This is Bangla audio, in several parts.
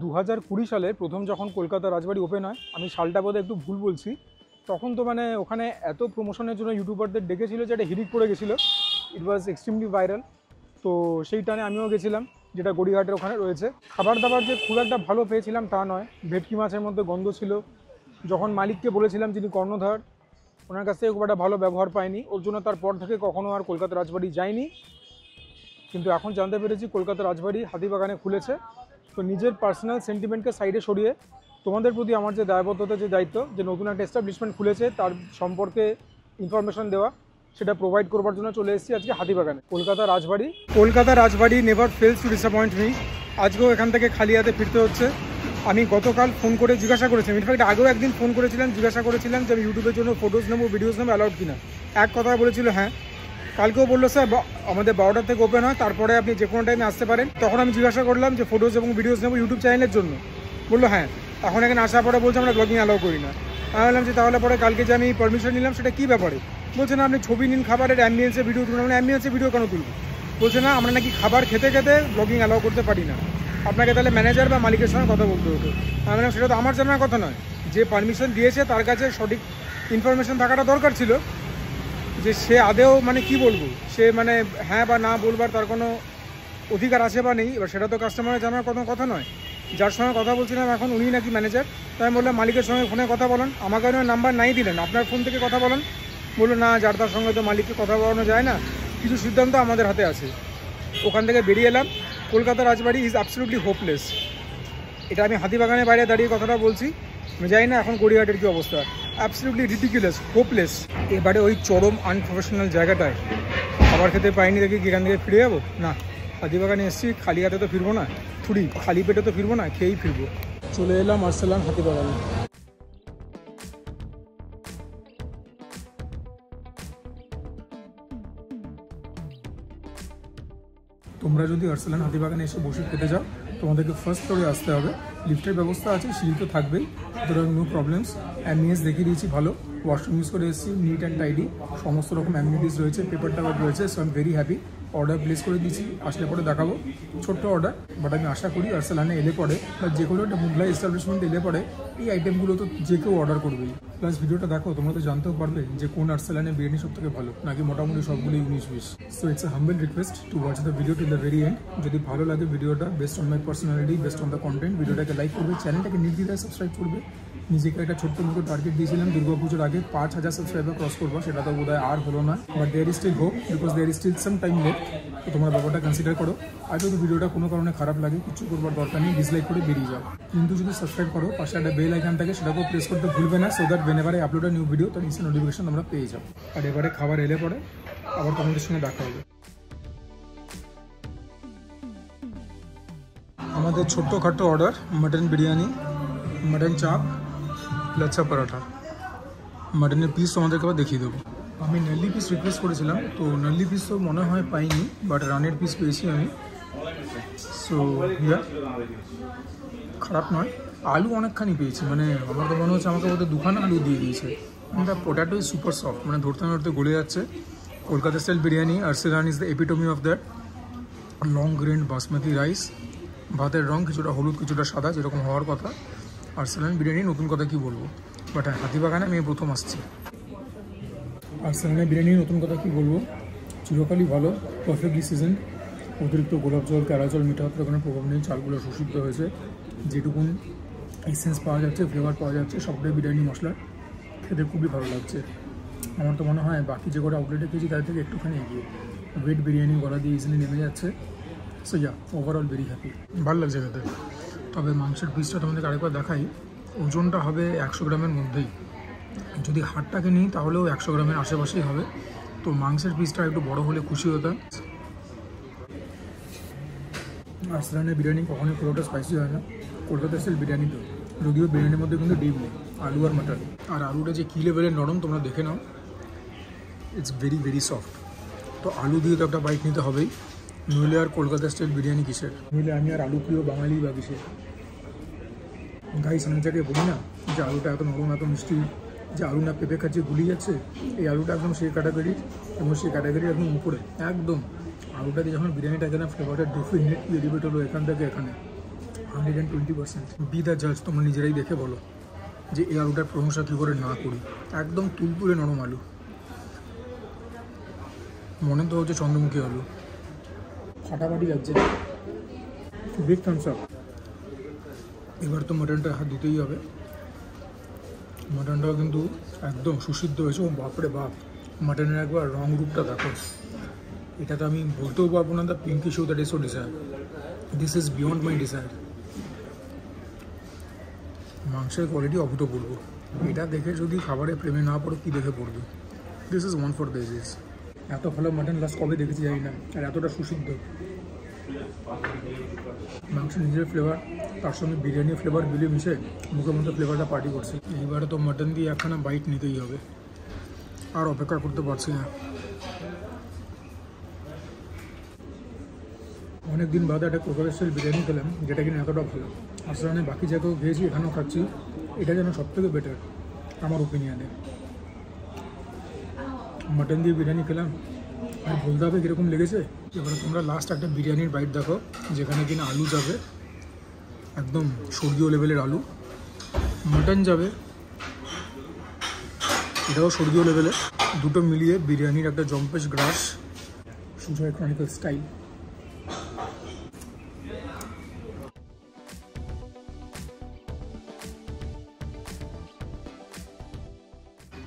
2020 সালে প্রথম যখন কলকাতা রাজবাড়ি ওপেন হয়, আমি সালটা বোধহয় একটু ভুল বলছি, তখন তো মানে ওখানে এত প্রমোশনের জন্য ইউটিউবারদের ডেকেছিল যে একটা হিড়িক পড়ে গেছিলো। ইট ওয়াজ এক্সট্রিমলি ভাইরাল। তো সেই টানে আমিও গেছিলাম, যেটা গড়িয়াহাটের ওখানে রয়েছে। খাবার দাবার যে খুব একটা ভালো পেয়েছিলাম তা নয়, ভেটকি মাছের মধ্যে গন্ধ ছিল। যখন মালিককে বলেছিলাম, যিনি কর্ণধার, ওনার কাছ থেকে খুব একটা ভালো ব্যবহার পাইনি। ওর জন্য তারপর থেকে কখনও আর কলকাতা রাজবাড়ি যাইনি। কিন্তু এখন জানতে পেরেছি কলকাতা রাজবাড়ি হাতিবাগানে খুলেছে। তো নিজের পার্সোনাল সেন্টিমেন্টকে সাইডে সরিয়ে তোমাদের প্রতি আমার যে দায়বদ্ধতা, যে দায়িত্ব, যে নতুন একটা এস্টাবলিশমেন্ট খুলেছে তার সম্পর্কে ইনফরমেশন দেওয়া, সেটা প্রোভাইড করবার জন্য চলে এসেছি আজকে হাতিবাগানে। Kolkata Rajbari never fails to disappoint me. আজকেও এখান থেকে খালি হাতে ফিরতে হচ্ছে। আমি গতকাল ফোন করে জিজ্ঞাসা করেছিলাম, ইনফ্যাক্ট আগেও একদিন ফোন করেছিলাম, জিজ্ঞাসা করেছিলাম যে আমি ইউটিউবের জন্য ফটোজ নেবো, ভিডিওস নেবো, অ্যালাউড কিনা। এক কথা বলেছিল হ্যাঁ। কালকেও বললো স্যার আমাদের 12টা থেকে ওপেন হয়, তারপরে আপনি যে কোনো টাইমে আসতে পারেন। তখন আমি জিজ্ঞাসা করলাম যে ফটোজ এবং ভিডিওস নেবো ইউটিউব চ্যানেলের জন্য, বললো হ্যাঁ। এখন এখানে আসার পরে বলছে আমরা ব্লগিং অ্যালাউ করি না। আমি বললাম যে তাহলে পরে কালকে যে আমি পারমিশন নিলাম সেটা কী ব্যাপারে? বলছে না আপনি ছবি নিন খাবারের, অ্যাম্বিয়েন্সে ভিডিও তুলুন। আমরা অ্যাম্বিয়েন্সে ভিডিও কেন তুলব? বলছে না আমরা নাকি খাবার খেতে খেতে ব্লগিং অ্যালাউ করতে পারি না, আপনাকে তাহলে ম্যানেজার বা মালিকের সঙ্গে কথা বলতে হতো। আমি বললাম সেটা তো আমার জানার কথা নয়, যে পারমিশন দিয়েছে তার কাছে সঠিক ইনফরমেশন থাকাটা দরকার ছিল, যে সে আদেও মানে কি বলবো, সে মানে হ্যাঁ বা না বলবার তার কোনো অধিকার আছে বা নেই। এবার সেটা তো কাস্টমারের জানার কোনো কথা নয়। যার সঙ্গে কথা বলছিলাম এখন উনি নাকি ম্যানেজার। তাই আমি বললাম মালিকের সঙ্গে ফোনে কথা বলেন। আমাকে নাম্বার নাই দিলেন, আপনার ফোন থেকে কথা বলেন। বললো না, যার তার সঙ্গে তো মালিককে কথা বলানো যায় না, কিছু সিদ্ধান্ত আমাদের হাতে আছে। ওখান থেকে বেরিয়ে এলাম। কলকাতা রাজবাড়ি ইজ অ্যাবসলিউটলি হোপলেস। এটা আমি হাতিবাগানের বাইরে দাঁড়িয়ে কথাটা বলছি, আমি জানি না এখন গড়িয়াহাটের কী অবস্থা। Absolutely ridiculous, hopeless. এবারে ওই চরম আনপ্রফেশনাল জায়গাটায় খাবার খেতে পাইনি দেখি কি এখান থেকে ফিরে যাবো না। হাতিবাগানে এসেছি, খালি হাতে তো ফিরবো না, থুড়ি খালি পেটে তো ফিরবো না, খেয়েই ফিরবো। চলে এলাম আর্সেলান হাতিবাগানে। তোমরা যদি আর্সেলান হাতিবাগানে এসে বসে খেতে যাও, তোমাদেরকে ফার্স্ট ফ্লোরে আসতে হবে। লিফটের ব্যবস্থা আছে, সিঁড়ি তো থাকবেই, সুতরাং নো প্রবলেমস। অ্যাম্বিয়েন্স দেখিয়ে দিয়েছি ভালো, ওয়াশরুম ইউজ করে এসেছি, নিট অ্যান্ড টাইডি, সমস্ত রকম অ্যামিনিটিস রয়েছে, পেপার টাওয়ার রয়েছে। So I am very happy. Order place করে দিয়েছি, আসলে পরে দেখাবো। ছোট্ট অর্ডার, বাট আমি আশা করি আর্সেলানে এলে পরে বা যে কোনো একটা মুঘলাই এস্টাবলিশমেন্টে এলে পরে এই আইটেমগুলো তো যে কেউ অর্ডার করবেই। প্লাস ভিডিওটা দেখো, তোমরা তো জানতেও পারবে যে কোন আর্সেলানে বিরিয়ানি সব থেকে ভালো, নাকি মোটামুটি সবগুলোই 19-20। So it's a humble request to watch the video till the very end. যদি ভালো লাগে ভিডিওটা, best on my personality, best on the content, ভিডিওটাকে লাইক করবে, চ্যানেলটাকে নির্দ্বিধায় সাবস্ক্রাইব করবে। নিজেকে একটা ছোট্ট মতো টার্গেট দিয়েছিলাম দুর্গাপুজোর আগে 5000 সাবস্ক্রাইবার ক্রস করবো, সেটা তো বোধহয় আর হলো না। But there is still hope, because there is still some time left. তো তোমরা ব্যাপারটা কনসিডার করো। আর যদি ভিডিওটা কোনো কারণে খারাপ লাগে, কিছু করবার দরকার নেই, ডিসলাইক করে বেরিয়ে যাও। কিন্তু যদি সাবস্ক্রাইব করো, পাশে একটা বেল আইকন থাকে, সেটাকেও প্রেস করতে ভুলবে না, so that whenever I upload a new video তার ইনস্ট্যান্ট নোটিফিকেশন তোমরা পেয়ে যাও। আর এবারে খাবার এলে পরে আবার তোমাদের সঙ্গে দেখা হবে। আমাদের ছোট্টখাট্টো অর্ডার, মাটন বিরিয়ানি, মাটন চাপ, লাচ্ছা পরাঠা। মাটনের পিস তোমাদেরকে আবার দেখিয়ে দেবো। আমি নাল্লি পিস রিকোয়েস্ট করেছিলাম, তো নাল্লি পিস তো মনে হয় পাইনি, বাট রানের পিস পেয়েছি আমি। সো ইয়া, খারাপ নয়। আলু অনেকখানি পেয়েছি, মানে আমার তো মনে হচ্ছে আমাকে বোধহয় 2খানা আলু দিয়ে দিয়েছে। The potato is super soft, মানে ধরতে ধরতে গলে যাচ্ছে। Kolkata style biryani, Arsalan is the epitome of that. Long grain basmati rice, ভাতের রং কিছুটা হলুদ কিছুটা সাদা, যেরকম হওয়ার কথা। আর্সেলান বিরিয়ানি নতুন কথা কি বলবো, বাট হাতিবাগানে আমি প্রথম আসছি। আর্সেলানের বিরিয়ানি নতুন কথা কি বলবো, চিরকালই ভালো, পারফেক্টলি সিজন। অতিরিক্ত গোলাপ জল, ক্যারা জল, মিঠা হাতের কোনো প্রভাব নেই। চালগুলো সুসিদ্ধ হয়েছে, যেটুকুন এসেন্স পাওয়া যাচ্ছে, ফ্লেভার পাওয়া যাচ্ছে, সবটাই বিরিয়ানি মশলা। খেতে খুবই ভালো লাগছে। আমার তো মনে হয় বাকি যে কটা আউটলেটে খেয়েছি তার থেকে একটুখানি এগিয়ে। ওয়েট বিরিয়ানি গলা দিয়ে ইজিলি নেমে যাচ্ছে। So yeah, overall very happy, ভালো লাগছে খেতে। তবে মাংসের পিসটা তোমাদেরকে আরেকবার দেখাই। ওজনটা হবে 100 গ্রামের মধ্যেই। যদি হাড়টাকে নিই তাহলেও 100 গ্রামের আশেপাশেই হবে। তো মাংসের পিসটা একটু বড় হলে খুশি হতাম। আর্সেলানের বিরিয়ানি কখনোই পুরোটা স্পাইসি হয় না, কলকাতা স্টাইল বিরিয়ানি তো। যদিও বিরিয়ানির মধ্যে কিন্তু ডিম নেই, আলু আর মাটন। আর আলুটা যে কী লেভেলের নরম তোমরা দেখে নাও, ইটস ভেরি ভেরি সফট। তো আলু দিয়ে তো একটা বাইট নিতে হবেই, নইলে আর কলকাতা স্টাইল বিরিয়ানি কিসের, নইলে আমি আর আলু প্রিয় বাঙালি বা কিসের। গাইস, আমি যাকে বলি না যে আলুটা এত নরম এত মিষ্টি, যে আলু না পেঁপে খাচ্ছে গুলি যাচ্ছে, এই আলুটা একদম সেই ক্যাটাগরির, এবং সেই ক্যাটাগরির একদম উপরে একদম। আলুটা দিয়ে যখন বিরিয়ানিটা এখানে ফ্লেভারটা ডেফিনেটলি এলিভেট হলো এখান থেকে এখানে, 120%। বি দ্য জাজ, তোমরা নিজেরাই দেখে বলো যে এই আলুটার প্রশংসা কী করে না করি। একদম তুলতুলে নরম আলু, মনে তো হচ্ছে চন্দ্রমুখী আলু, ফাটাফাটি লাগছে। Big Thums up. এবার তো মাটনটা হাত দিতেই হবে। মাটনটাও কিন্তু একদম সুসিদ্ধ হয়েছে। ও বাপরে বাপ, মাটনের একবার রং রূপটা দেখো। এটা তো আমি বলতেও পারবো না the pinky show that is so desire. This is beyond my desire. মাংসের কোয়ালিটি অভূতপূর্ব। এটা দেখে যদি খাবারের প্রেমে না পড়ো, কী দেখে পড়বে? This is one for the ages. এত ভালো মাটন লাস্ট কবে দেখেছি জানি না, আর এতটা সুসিদ্ধ। মাংসের নিজের ফ্লেভার তার সঙ্গে বিরিয়ানির ফ্লেভার মিলিয়ে মিশে মুখের মধ্যে ফ্লেভারটা পার্টি করছে। এইবারে তো মাটন দিয়ে একখানা বাইট নিতেই হবে, আর অপেক্ষা করতে পারছি না। অনেক দিন বাদে একটা কলকাতা স্টাইল বিরিয়ানি খেলাম, যেটা কিনা এতটা ভালো। আসলে বাকি জায়গাও খেয়েছি, এখানেও খাচ্ছি, এটা যেন সবথেকে বেটার আমার ওপিনিয়নে। মাটন দিয়ে বিরিয়ানি খেলাম, আর বলতে হবে কীরকম লেগেছে। এবারে তোমরা লাস্ট একটা বিরিয়ানির বাইট দেখো, যেখানে কিনা আলু যাবে একদম স্বর্গীয় লেভেলের আলু, মাটন যাবে এটাও স্বর্গীয় লেভেলে। দুটো মিলিয়ে বিরিয়ানির একটা জম্পেশ গ্রাস, সুজয় ক্রনিকল স্টাইল।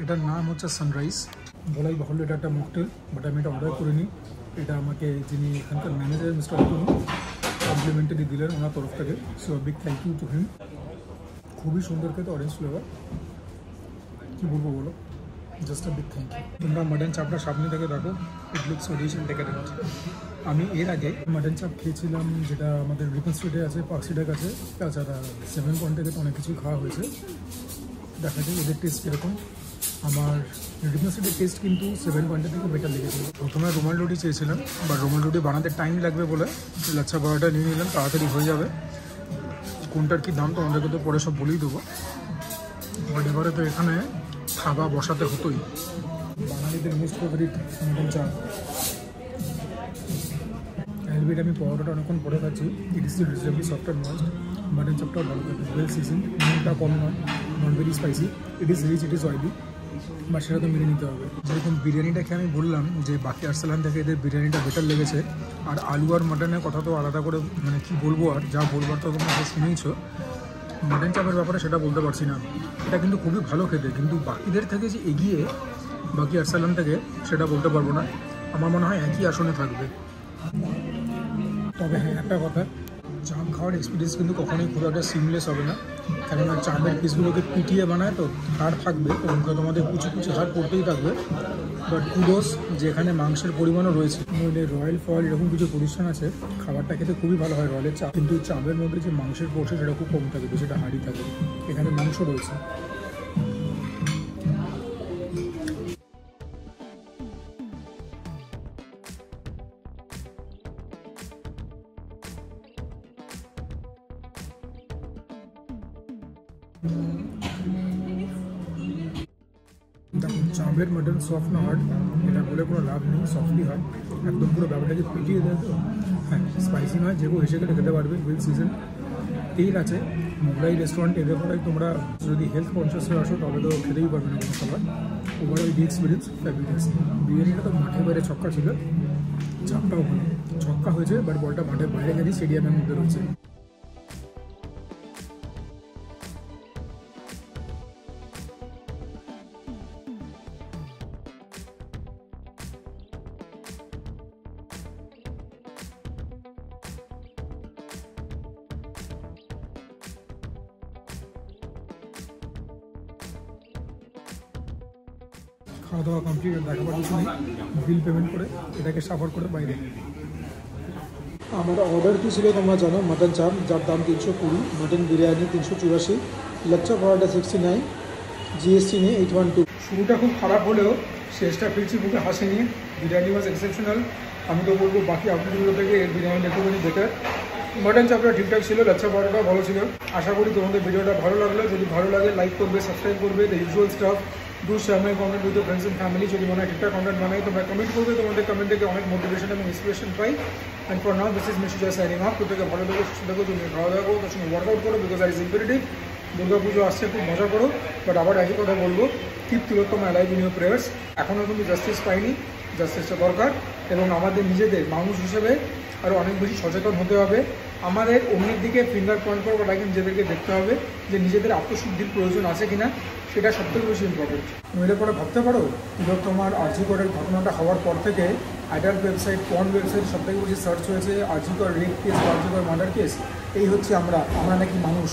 এটার নাম হচ্ছে সানরাইজ। বলাই বাহুল্য এটা একটা মকটেল, বাট আমি এটা অর্ডার করিনি। এটা আমাকে যিনি এখানকার ম্যানেজার মিস্টার অতুনু কমপ্লিমেন্টারি দিলেন ওনার তরফ থেকে। So big thank you to him. খুবই সুন্দর খেতে, অরেঞ্জ ফ্লেভার। কী বলবো বলো, just a big thank you. তোমরা মাটন চাপটা সামনে থেকে দেখো, ইট লুকস অডিশন ডেকারেন্ট। আমি এর আগে মাটন চাপ খেয়েছিলাম, যেটা আমাদের রিপন স্ট্রিটে আছে, পার্ক স্ট্রিটের কাছে। তাছাড়া 7 পয়েন্ট থেকে তো অনেক কিছুই খাওয়া হয়েছে। দেখা যায় এদের টেস্ট কীরকম। আমার রিপন স্ট্রিটের টেস্ট কিন্তু 7 পয়েন্টের থেকে বেটার লেগেছিল। প্রথমে রুমাল রুটি চেয়েছিলাম, বাট রুমাল রুটি বানাতে টাইম লাগবে বলে লাচ্ছা পরোটা নিয়ে নিলাম, তাড়াতাড়ি হয়ে যাবে। কোনটার কী দাম তো আমাদেরকে তো পরে সব বলেই দেবো। বাট এবারে তো এখানে খাওয়া বসাতে হতোই। বাঙালিদের মোস্ট ফেভারিট মাটন চাপ। অ্যালবিট আমি পরোটাটা অনেকক্ষণ পরে খাচ্ছি। It is reasonably soft and moist. Mutton চাপটাও ভালো থাকে, ওয়েল সিজন, নুনটা কম নয়, not very spicy. It is rich, it is oily, but সেটা তো মেনে নিতে হবে। যেরকম বিরিয়ানিটা খেয়ে আমি বললাম যে বাকি আরসালান থেকে এদের বিরিয়ানিটা বেটার লেগেছে। আর আলু আর মাটনের কথা তো আলাদা করে মানে কী বলবো, আর যা বলবার তো তোমরা শুনেইছো। মাটন চাপের ব্যাপারে সেটা বলতে পারছি না। এটা কিন্তু খুবই ভালো খেতে, কিন্তু বাকিদের থেকে যে এগিয়ে বাকি আরসালান থেকে সেটা বলতে পারবো না। আমার মনে হয় একই আসনে থাকবে। তবে হ্যাঁ, একটা কথা, চাপ খাওয়ার এক্সপিরিয়েন্স কিন্তু কখনোই খুব একটা সিমলেস হবে না, কেননা চাপের পিসগুলোকে পিটিয়ে বানায় তো হাড় থাকবে, তো মুখে তোমাদের কুচি কুচি হাড় পড়তেই থাকবে। বাট কুডোস, যেখানে মাংসের পরিমাণও রয়েছে, নইলে রয়্যাল ফয়েল এরকম কিছু প্রতিষ্ঠান আছে, খাবারটা খেতে খুবই ভালো হয় রয়্যালের চাপ, কিন্তু চাপের মধ্যে যে মাংসের পোর্শন সেটা খুব কম থাকে, সেটা হাড়ি থাকে। এখানে মাংস রয়েছে। চাপের মাটন সফট না হার্ড এটা বলে কোনো লাভ নেই, সফটই হয় একদম। পুরো ব্যাপারটাকে পিটিয়ে দেয় তো। হ্যাঁ, স্পাইসি নয়, যেগুলো এসে গেলে খেতে পারবে। উইল সিজন তেল আছে। মোগলাই রেস্টুরেন্ট এদের পরে তোমরা যদি হেলথ কনসিয়াস হয়ে আসো তবে তো খেতেই পারবে না কোনো খাবার। Overall the experience fabulous. বিরিয়ানিটা তো মাঠে বাইরে ছক্কা ছিল, চাপটাও ভালো ছক্কা হয়েছে, বাট বলটা মাঠের বাইরে গেছে, স্টেডিয়ামের মধ্যে রয়েছে। খাওয়া দাওয়া কমপ্লিট, দেখাবার কিছু নেই। বিল পেমেন্ট করে এটাকে সাফার করে বাইরে। আমার অর্ডার কী ছিল তোমরা জানো, মাটন চাপ যার দাম 320, মাটন বিরিয়ানি 384, লাচ্ছা পরোটা 69, জিএসটি নিয়ে 812। শুরুটা খুব খারাপ হলেও শেষটা ফিরছি মুখে হাসি নিয়ে। বিরিয়ানি ওয়াজ এক্সেপশনাল। আমি তো বলবো বাকি আউটলেটগুলো থেকে এর বিরিয়ানি একটুখানি বেটার। মাটন চাপটা ঠিকঠাক ছিল, লাচ্ছা পরোটাটা ভালো ছিল। আশা করি তোমাদের ভিডিওটা ভালো লাগলো। যদি ভালো লাগে লাইক করবে, সাবস্ক্রাইব করবে, the usual staff. Do share my comment with friends and family. যদি মনে হয় ঠিকঠাক কন্টেন্ট বানাই তোমরা কমেন্ট করবে, তোমাদের কমেন্ট থেকে অনেক মোটিভেশন এবং ইন্সপিরেশন পাই। And for now this is mister Joy signing off. প্রত্যেকে ভালো থাকো, সুস্থ থাকো, তুমি খাওয়া দাওয়া করো, তার সঙ্গে ওয়ার্কআউট করো, বিকজ আর ইজ ইম্পারেটিভ। দুর্গা পুজো আসছে, খুব মজা করো, বাট আবার একই কথা বলবো, keep Tilottama alive in your prayers. এখনও কিন্তু জাস্টিস পাইনি, জাস্টিসটা দরকার, এবং আমাদের নিজেদের মানুষ হিসেবে আরও অনেক বেশি সচেতন হতে হবে। আমাদের অন্যের দিকে ফিঙ্গার পয়েন্ট করার আগে নিজেদেরকে দেখতে হবে যে নিজেদের আত্মশুদ্ধির প্রয়োজন আছে কিনা, সেটা সবথেকে বেশি ইম্পর্টেন্ট। নইলে পরে ভাবতে পারো তিলোত্তমার আরজিকরের ঘটনাটা হওয়ার পর থেকে অ্যাডাল্ট ওয়েবসাইট, পর্ন ওয়েবসাইট সবথেকে বেশি সার্চ হয়েছে RG Kar rape case, RG Kar murder case. এই হচ্ছে আমরা নাকি মানুষ।